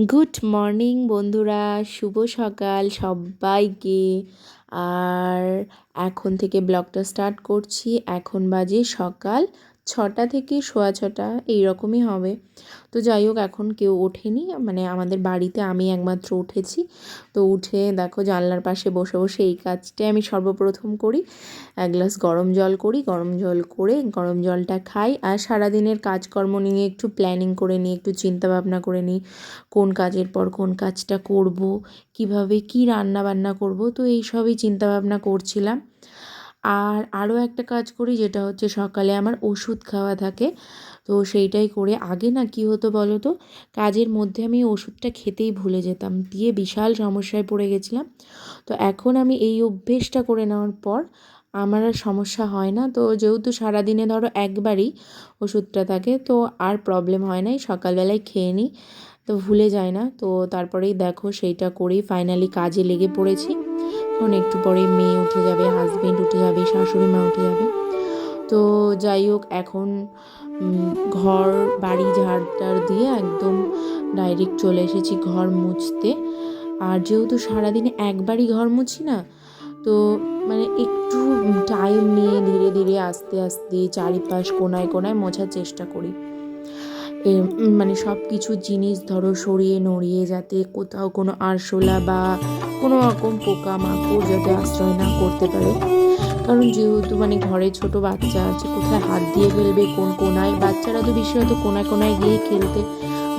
Good morning বন্ধুরা, শুভ সকাল সবাইকে। আর এখন থেকে ব্লগটা স্টার্ট করছি। এখন বাজে সকাল 6টা থেকে 6:15 এইরকমই হবে। তো যাই হোক, এখন কেউ ওঠেনি, মানে আমাদের বাড়িতে আমি একমাত্র উঠেছি। তো উঠে দেখো জানলার পাশে বসে বসে এই কাজটাই আমি সর্বপ্রথম করি। এক গ্লাস গরম জল করি, গরম জল করে গরম জলটা খাই। আর সারাদিনের কাজকর্ম নিয়ে একটু প্ল্যানিং করে নিই, একটু চিন্তা ভাবনা করে নিই কোন কাজের পর কোন কাজটা করব, কিভাবে কি রান্না বান্না করব। তো এই সবই চিন্তাভাবনা করছিলাম। আর আরও একটা কাজ করি, যেটা হচ্ছে সকালে আমার ওষুধ খাওয়া থাকে। তো সেইটাই করে আগে না কি হতো বলো তো, কাজের মধ্যে আমি ওষুধটা খেতেই ভুলে যেতাম, দিয়ে বিশাল সমস্যায় পড়ে গেছিলাম। তো এখন আমি এই অভ্যেসটা করে নেওয়ার পর আমার আর সমস্যা হয় না। তো যেহেতু সারাদিনে ধরো একবারই ওষুধটা থাকে, তো আর প্রবলেম হয় না, সকালবেলায় খেয়ে নিই, তো ভুলে যায় না। তো তারপরেই দেখো সেইটা করেই ফাইনালি কাজে লেগে পড়েছি। এখন একটু পরে মেয়ে উঠে যাবে, হাজবেন্ড উঠে যাবে, শাশুড়ি মা উঠে যাবে। তো যাই হোক, এখন ঘর বাড়ি ঝাড়টাড় দিয়ে একদম ডাইরেক্ট চলে এসেছি ঘর মুছতে। আর যেহেতু সারাদিনে একবারই ঘর মুছি না, তো মানে একটু টাইম নিয়ে ধীরে ধীরে আস্তে আস্তে চারিপাশ কোনায় কোনায় মোছার চেষ্টা করি। মানে সব কিছু জিনিস ধরো সরিয়ে নড়িয়ে, যাতে কোথাও কোনো আরশোলা বা কোনো রকম পোকামাকড় যাতে আশ্রয় না করতে পারে। কারণ যেহেতু মানে ঘরে ছোট বাচ্চা আছে, কোথায় হাত দিয়ে ফেলবে কোন কোনায়, বাচ্চারা তো বিশেষত কোনায় কোনায় গিয়ে খেলতে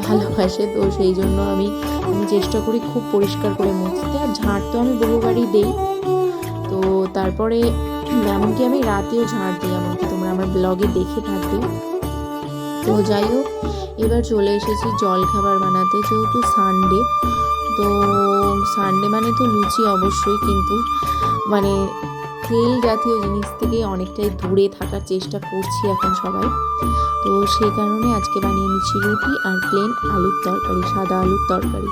ভালোবাসে। তো সেই জন্য আমি চেষ্টা করি খুব পরিষ্কার করে মুছতে। আর ঝাড় তো আমি বহুবারই দেই। তো তারপরে এমনকি আমি রাতেও ঝাড় দিই, এমনকি তোমরা আমার ব্লগে দেখে থাকবে। তো যাই হোক, এবার চলে এসেছি জল খাবার বানাতে। যেহেতু সানডে, তো সানডে মানে তো লুচি অবশ্যই, কিন্তু মানে তেল জাতীয় জিনিস থেকে অনেকটাই দূরে থাকার চেষ্টা করছি এখন সবাই। তো সেই কারণে আজকে বানিয়ে নিচ্ছি রুটি আর প্লেন আলুর তরকারি, সাদা আলুর তরকারি।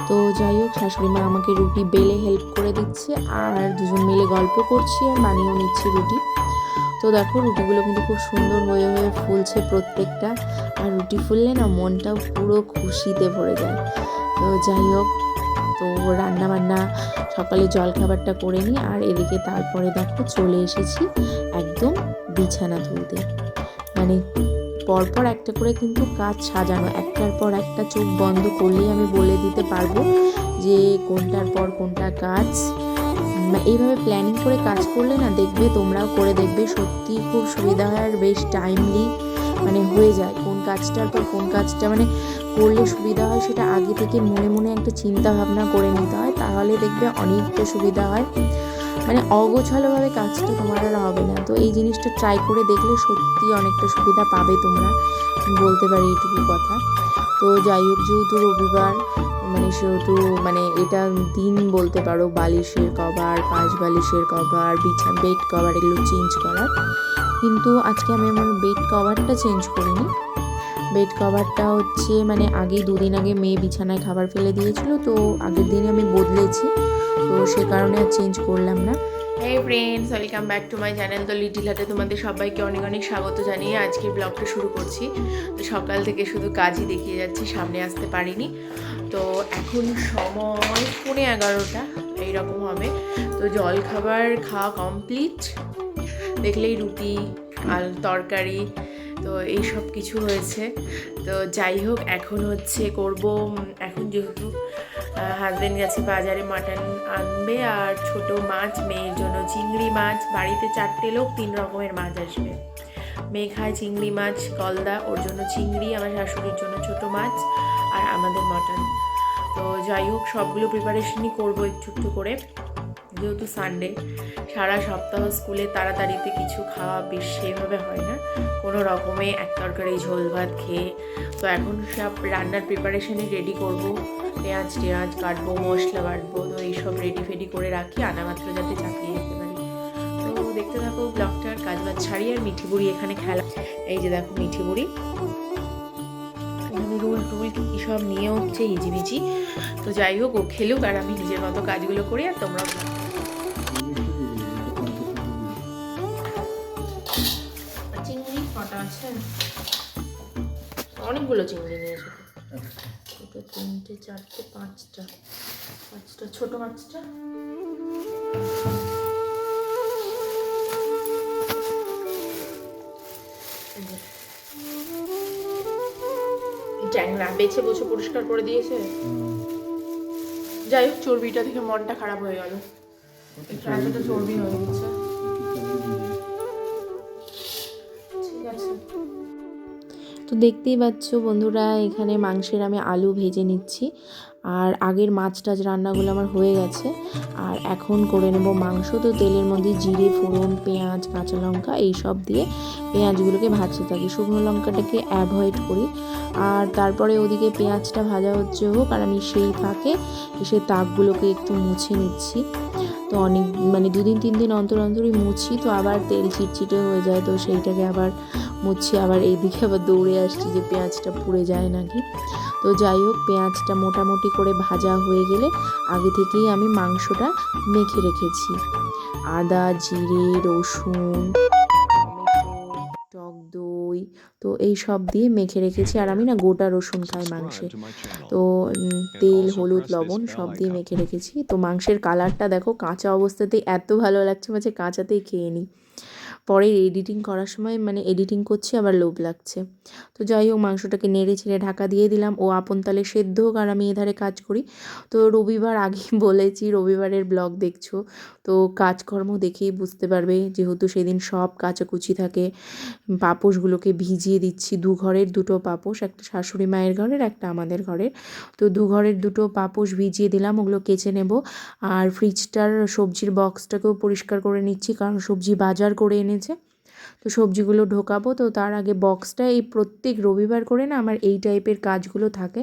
তো যাই হোক, শাশুড়ি মা আমাকে রুটি বেলে হেল্প করে দিচ্ছে, আর দুজন মিলে গল্প করছি আর বানিয়েও নিচ্ছি রুটি। তো দেখো, রুটিগুলো কিন্তু খুব সুন্দর হয়ে হয়ে ফুলছে প্রত্যেকটা। আর রুটি ফুললে না মনটাও পুরো খুশিতে ভরে যায়। তো যাই হোক, তো রান্না বান্না সকালে জলখাবারটা করে নিই। আর এদিকে তারপরে দেখো চলে এসেছি একদম বিছানা তুলতে। মানে পরপর একটা করে কিন্তু কাজ সাজানো, একটার পর একটা চোখ বন্ধ করলেই আমি বলে দিতে পারবো যে কোনটার পর কোনটা কাজ। এইভাবে প্ল্যানিং করে কাজ করলে না, দেখবে তোমরাও করে দেখবে, সত্যি খুব সুবিধা হয়। আর বেশ টাইমলি মানে হয়ে যায়, কোন কাজটার পর কোন কাজটা মানে করলে সুবিধা হয় সেটা আগে থেকে মনে মনে একটা চিন্তা ভাবনা করে নিতে হয়, তাহলে দেখবে অনেকটা সুবিধা হয়। মানে অগোছালোভাবে কাজটা তোমার আর হবে না। তো এই জিনিসটা ট্রাই করে দেখলে সত্যি অনেকটা সুবিধা পাবে তোমরা, বলতে পারি এইটুকু কথা। তো যাই হোক, যেহেতু রবিবার, মানে সেহেতু মানে এটা দিন বলতে পারো বালিশের কভার, পাশ বালিশের কভার, বেড কভার এগুলো চেঞ্জ করার। কিন্তু আজকে আমি আমার বেড কভারটা চেঞ্জ করিনি। বেড কভারটা হচ্ছে মানে আগেই 2 দিন আগে মেয়ে বিছানায় খাবার ফেলে দিয়েছিল, তো আগের দিনে আমি বদলেছি, তো সে কারণে আর চেঞ্জ করলাম না। হেই friends, welcome back to my channel. তো লিটিল হাতে তোমাদের সবাইকে অনেক অনেক স্বাগত জানিয়ে আজকের ব্লগটা শুরু করছি। তো সকাল থেকে শুধু কাজই দেখিয়ে যাচ্ছি, সামনে আসতে পারিনি। তো এখন সময় 11:30 এইরকম হবে। তো জল খাবার খাওয়া কমপ্লিট, দেখলেই রুটি আর তরকারি, তো এই সব কিছু হয়েছে। তো যাই হোক, এখন হচ্ছে করব, এখন যেহেতু হাজব্যান্ড গেছে বাজারে মাটন আনবে, আর ছোট মাছ, মেয়ের জন্য চিংড়ি মাছ। বাড়িতে 4টে লোক, 3 রকমের মাছ আসবে। মেয়ে খায় চিংড়ি মাছ, গলদা, ওর জন্য চিংড়ি, আমার শাশুড়ির জন্য ছোট মাছ, আর আমাদের মাটন। তো যাই হোক, সবগুলো প্রিপারেশনই করবো একটু একটু করে, যেহেতু সানডে। সারা সপ্তাহ স্কুলে তাড়াতাড়িতে কিছু খাওয়া বেশ সেভাবে হয় না, কোনো রকমে এক তরকারি ঝোল ভাত খেয়ে। তো এখন সব রান্নার প্রিপারেশনই রেডি করব, পেঁয়াজ কাটবো, মশলা বাটবো। তো এইসব রেডি ফেডি করে রাখি, আনা মাত্র যাতে চাপিয়ে যেতে পারি। তো দেখতে থাকো ব্লগটার, কাজ বাজ ছাড়ি। আর মিঠি বুড়ি এখানে খেলা, এই যে দেখো মিঠি বুড়ি এখানে রুল টুল কী সব নিয়ে হচ্ছে হিজিবিজি। তো যাই হোক, ও খেলুক আর আমি নিজের মতো কাজগুলো করি। আর তোমরা চিংড়ি কটা আছে, অনেকগুলো চিংড়ি নিয়েছো। একটা, তিনটে, চারটে, পাঁচটা ছোট মাছটা। ট্যাংরা বেছে বসে পরিষ্কার করে দিয়েছে। যাই হোক, চর্বিটা থেকে মনটা খারাপ হয়ে গেল, এতটা চর্বি হয়ে গেছে। ঠিক আছে, তো দেখতেই পাচ্ছ বন্ধুরা, এখানে মাংসের আমি আলু ভেজে নিচ্ছি। আর আগের মাছ টাছ রান্নাগুলো আমার হয়ে গেছে। আর এখন করে নেব মাংস। তো তেলের মধ্যে জিরে, ফোড়ন, পেঁয়াজ, কাঁচা লঙ্কা এইসব দিয়ে পেঁয়াজগুলোকে ভাজতে থাকি। শুকনো লঙ্কাটাকে অ্যাভয়েড করি। আর তারপরে ওদিকে পেঁয়াজটা ভাজা হচ্ছে হোক, আর আমি সেই ফাঁকে এসে তাকগুলোকে একটু মুছে নিচ্ছি। তো অনেক মানে 2-3 দিন অন্তর অন্তরই মুছি, তো আবার তেল চিটচিটে হয়ে যায়, তো সেইটাকে আবার মুছি। আবার এইদিকে আবার দৌড়ে আসছি যে পেঁয়াজটা পুড়ে যায় নাকি। তো যাই হোক, পেঁয়াজটা মোটামুটি করে ভাজা হয়ে গেলে আগে থেকেই আমি মাংসটা মেখে রেখেছি। আদা, জিরে, রসুন, টমেটো, টক দই, তো এই সব দিয়ে মেখে রেখেছি। আর আমি না গোটা রসুন খাই মাংসে। তো তেল, হলুদ, লবণ সব দিয়ে মেখে রেখেছি। তো মাংসের কালারটা দেখো, কাঁচা অবস্থাতেই এত ভালো লাগছে, মাঝে কাঁচাতেই খেয়ে নিই। পরে এডিটিং করার সময় মানে এডিটিং করছি আবার লোভ লাগছে। তো যাই হোক, মাংসটাকে নেড়ে ছেড়ে ঢাকা দিয়ে দিলাম। ও আপন তালে সেদ্ধ হোক, আর আমি এধারে কাজ করি। তো রবিবার আগেই বলেছি, রবিবারের ব্লগ দেখছো তো কাজকর্ম দেখেই বুঝতে পারবে, যেহেতু সেদিন সব কাচাকুচি থাকে। পাপোশগুলোকে ভিজিয়ে দিচ্ছি, 2 ঘরের 2টো পাপোশ, একটা শাশুড়ি মায়ের ঘরের, একটা আমাদের ঘরের। তো 2 ঘরের 2টো পাপোশ ভিজিয়ে দিলাম, ওগুলো কেচে নেব। আর ফ্রিজটার সবজির বক্সটাকেও পরিষ্কার করে নিচ্ছি, কারণ সবজি বাজার করে এনেছে। তো সবজিগুলো ঢোকাবো, তো তার আগে বক্সটা এই প্রত্যেক রবিবার করে না আমার এই টাইপের কাজগুলো থাকে।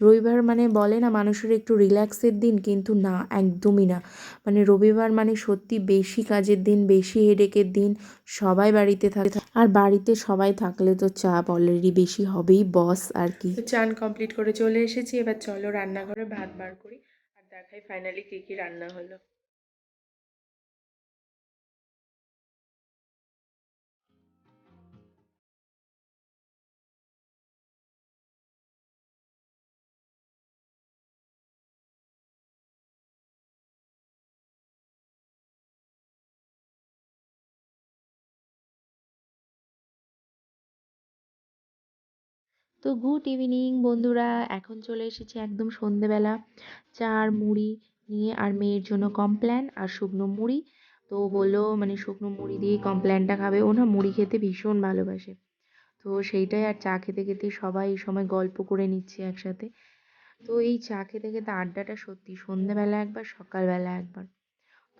রবিবার মানে বলে না মানুষের একটু রিল্যাক্সের দিন, কিন্তু না, একদমই না। মানে রবিবার মানে সত্যি বেশি কাজের দিন, বেশি হেডেকের দিন। সবাই বাড়িতে থাকে, আর বাড়িতে সবাই থাকলে তো চাপ অলরেডি বেশি হবেই, বস আর কি। তো চান কমপ্লিট করে চলে এসেছি, এবার চলো রান্নাঘরে ভাত বার করি আর দেখাই ফাইনালি কী কী রান্না হলো। তো গুড ইভিনিং বন্ধুরা, এখন চলে এসেছি একদম সন্ধেবেলা। চা আর মুড়ি নিয়ে, আর মেয়ের জন্য কমপ্ল্যান আর শুকনো মুড়ি। তো বললো মানে শুকনো মুড়ি দিয়ে কমপ্ল্যানটা খাবে, ও না মুড়ি খেতে ভীষণ ভালোবাসে। তো সেইটাই, আর চা খেতে খেতে সবাই এই সময় গল্প করে নিচ্ছে একসাথে। তো এই চা খেতে খেতে আড্ডাটা সত্যি সন্ধেবেলা একবার, সকালবেলা একবার,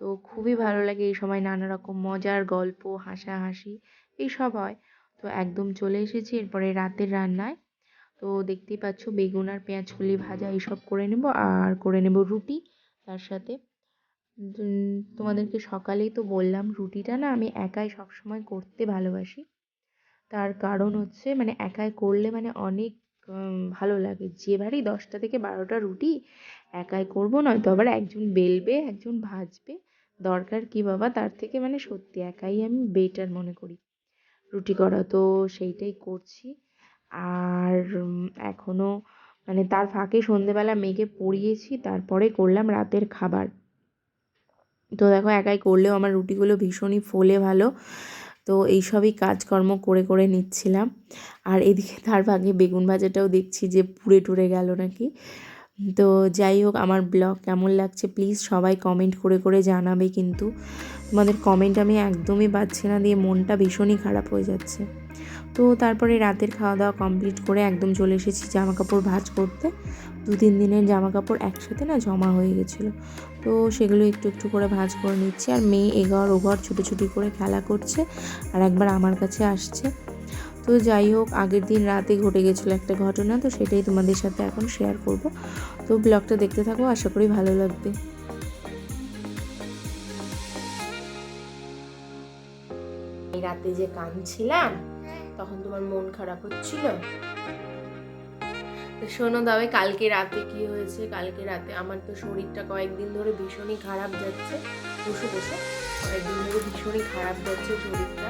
তো খুবই ভালো লাগে। এই সময় নানা রকম মজার গল্প, হাসাহাসি এইসব হয়। তো একদম চলে এসেছি এরপরে রাতের রান্নায়। তো দেখতেই পাচ্ছ বেগুন আর পেঁয়াজকলি ভাজা এইসব করে নেব, আর করে নেব রুটি তার সাথে। তোমাদেরকে সকালেই তো বললাম, রুটিটা না আমি একাই সবসময় করতে ভালোবাসি। তার কারণ হচ্ছে মানে একাই করলে মানে অনেক ভালো লাগে। যে বাড়ি 10টা থেকে 12টা রুটি একাই করবো, নয়তো আবার একজন বেলবে, একজন ভাজবে, দরকার কি বাবা, তার থেকে মানে সত্যি একাই আমি বেটার মনে করি রুটি করা। তো সেইটাই করছি। আর এখনও মানে তার ফাঁকে সন্ধেবেলা মেয়েকে পড়িয়েছি, তারপরে করলাম রাতের খাবার। তো দেখো, একাই করলেও আমার রুটিগুলো ভীষণই ফোলে ভালো। তো এইসবই কাজকর্ম করে করে নিচ্ছিলাম। আর এদিকে তার ভাগে বেগুন ভাজাটাও দেখছি যে পুড়ে টুড়ে গেল নাকি। তো যাই হোক, আমার ব্লগ কেমন লাগছে প্লিজ সবাই কমেন্ট করে করে জানাবে, কিন্তু তোমাদের কমেন্ট আমি একদমই পাচ্ছি না, দিয়ে মনটা ভীষণই খারাপ হয়ে যাচ্ছে। তো তারপরে রাতের খাওয়া দাওয়া কমপ্লিট করে একদম চলে এসেছি জামা কাপড় ভাঁজ করতে। 2-3 দিনের জামা কাপড় একসাথে না জমা হয়ে গেছিলো, তো সেগুলো একটু একটু করে ভাঁজ করে নিচ্ছি। আর মেয়ে এঘর ওঘর ছুটোছুটি করে খেলা করছে, আর একবার আমার কাছে আসছে। তো যাই হোক, আগের দিন রাতে ঘটে গেছিলো একটা ঘটনা, তো সেটাই তোমাদের সাথে এখন শেয়ার করব। তো ব্লগটা দেখতে থাকো, আশা করি ভালো লাগবে। এই রাতে যে কাঁদছিলাম তখন তোমার মন খারাপ হচ্ছিল। তো শোনো দাবে, কালকে রাতে কি হয়েছে। কালকে রাতে আমার তো শরীরটা কয়েকদিন ধরে ভীষণই খারাপ যাচ্ছে, বসে বসে কয়েকদিন ধরে ভীষণই খারাপ যাচ্ছে শরীরটা,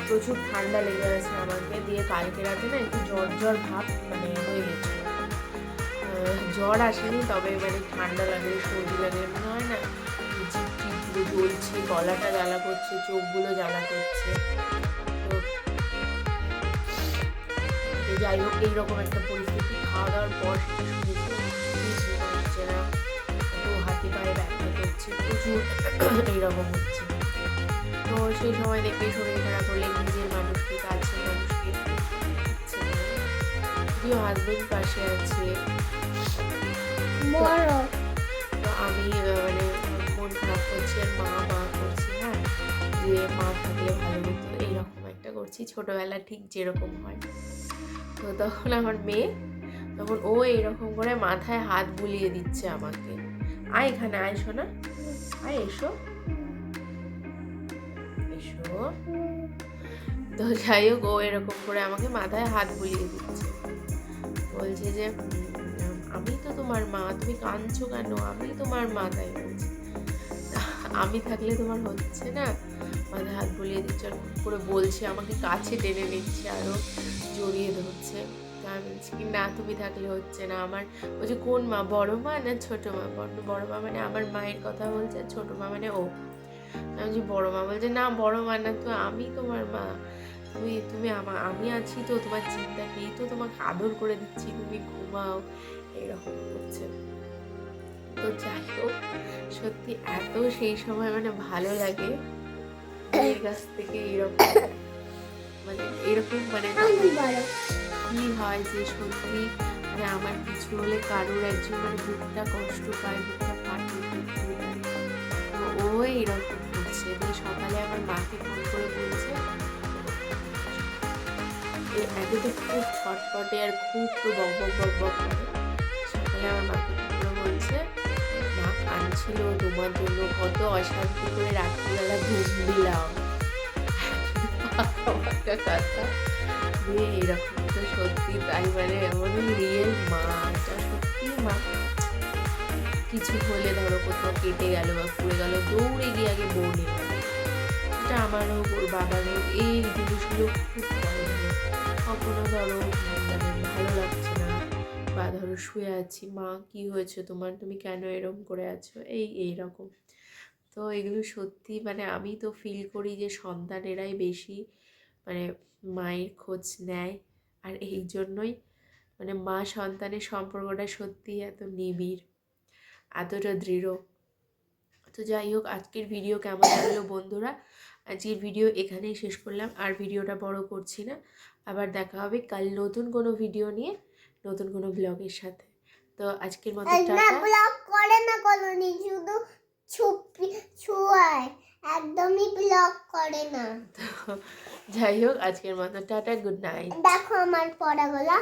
প্রচুর ঠান্ডা লেগে গেছে আমাকে। দিয়ে কালকে রাতে না একটু জ্বর জ্বর ভাব মানে হয়ে গেছিলো। জ্বর আসেনি, তবে মানে ঠান্ডা লাগে, সর্দি লাগে, মনে হয় না জিভ টিপগুলো জ্বলছে, গলাটা জ্বালা করছে, চোখগুলো জ্বালা করছে। তো তো যাই হোক, এইরকম একটা পরিস্থিতি। খাওয়া দাওয়ার পর সেটা শুনেছি কিছুই ঘুম হচ্ছে না, তো হাতে পায়ে ব্যথা করছে প্রচুর, এইরকম হচ্ছে। তো সেই সময় দেখে শরীর খারাপ হলে নিজের মানুষকে, কাছের মানুষকে ইচ্ছে করে। যদিও হাজবেন্ড পাশে আছে, তো আমি মানে মন খারাপ করছি আর মা মা করছি, হ্যাঁ, যে মা থাকলে ভালো হতো, এইরকম একটা করছি ছোটোবেলা ঠিক যেরকম হয়। তো তখন আমার মেয়ে, তখন ও এইরকম করে মাথায় হাত বুলিয়ে দিচ্ছে আমাকে, আয় এখানে, আয় শোনা, আয় এসো এসো। তো যাই হোক, ও এরকম করে আমাকে মাথায় হাত বুলিয়ে দিচ্ছে, বলছে যে আমি তো তোমার মা, তুমি কাঁদছো কেন, আমি তোমার মা, তাই বলছে। আমি থাকলে তোমার হচ্ছে না, মাথায় হাত বুলিয়ে দিচ্ছে, আর করে বলছে, আমাকে কাছে টেনে নিচ্ছে, আরও জড়িয়ে ধরছে। তো আমি বলছি কি না, তুমি থাকলে হচ্ছে না আমার। বলছে কোন মা, বড় মা না ছোটো মা? বড় মা মানে আমার মায়ের কথা বলছে, ছোটো মা মানে ও। আমি বলছি বড় মা। বলছে না, বড় মা না তো, আমি তোমার মা, তুমি তুমি আমি আছি তো, তোমার চিন্তা নেই তো, তোমাকে আদর করে দিচ্ছি, তুমি ঘুমাও, এরকম করছে। তো যাই হোক, সত্যি এত সেই সময় মানে ভালো লাগে মেয়ের কাছ থেকে এরকম, মানে এরকম মানে কি হয় যে সত্যি মানে আমার কিছু হলে কারোর একজন মানে বুকটা কষ্ট পায়, বুকটা ফাটে, তো ও এরকম করছে। তো সকালে আমার মাকে ফোন করে বলছে, একে তো খুব ছটফটে আর খুব তো বক বক বক বক করে। সকালে আমার মাকে ফোন করে বলছে মা কাঁদছিল তোমার জন্য, কত অশান্তি করে রাত্রিবেলা ঘুম দিলাম, কথা দিয়ে এরকম। তো সত্যি তাই, মানে এমনই রিয়েল মা, এটা সত্যি মা। কিছু হলে ধরো কোথাও কেটে গেল বা পুড়ে গেল, দৌড়ে গিয়ে আগে বউ নিয়ে গেল। এটা আমার হোক ওর বাবার হোক, এই জিনিসগুলো খুব করে। কখনো ধরো মানে ভালো লাগছে না, বা ধরো শুয়ে আছি, মা কি হয়েছে তোমার, তুমি কেন এরকম করে আছো, এইরকম। তো এগুলো সত্যি মানে আমি তো ফিল করি যে সন্তানেরাই বেশি মানে মায়ের খোঁজ নেয়, আর এই জন্যই মানে মা সন্তানের সম্পর্কটা সত্যিই এত নিবিড়, এতটা দৃঢ়। তো যাই হোক, আজকের ভিডিও কেমন লাগলো বন্ধুরা? আজকের ভিডিও এখানেই শেষ করলাম, আর ভিডিওটা বড় করছি না। আবার দেখা হবে কাল নতুন কোনো ভিডিও নিয়ে, নতুন কোনো ব্লগের সাথে। তো আজকের মতো টাটা। ব্লগ করে না কোনোদিন, শুধু ছুপি ছুয়ায়, একদমই ব্লগ করে না। তো যাই হোক, আজকের মতো টাটা, গুড নাইট। দেখো আমার পড়াগুলা।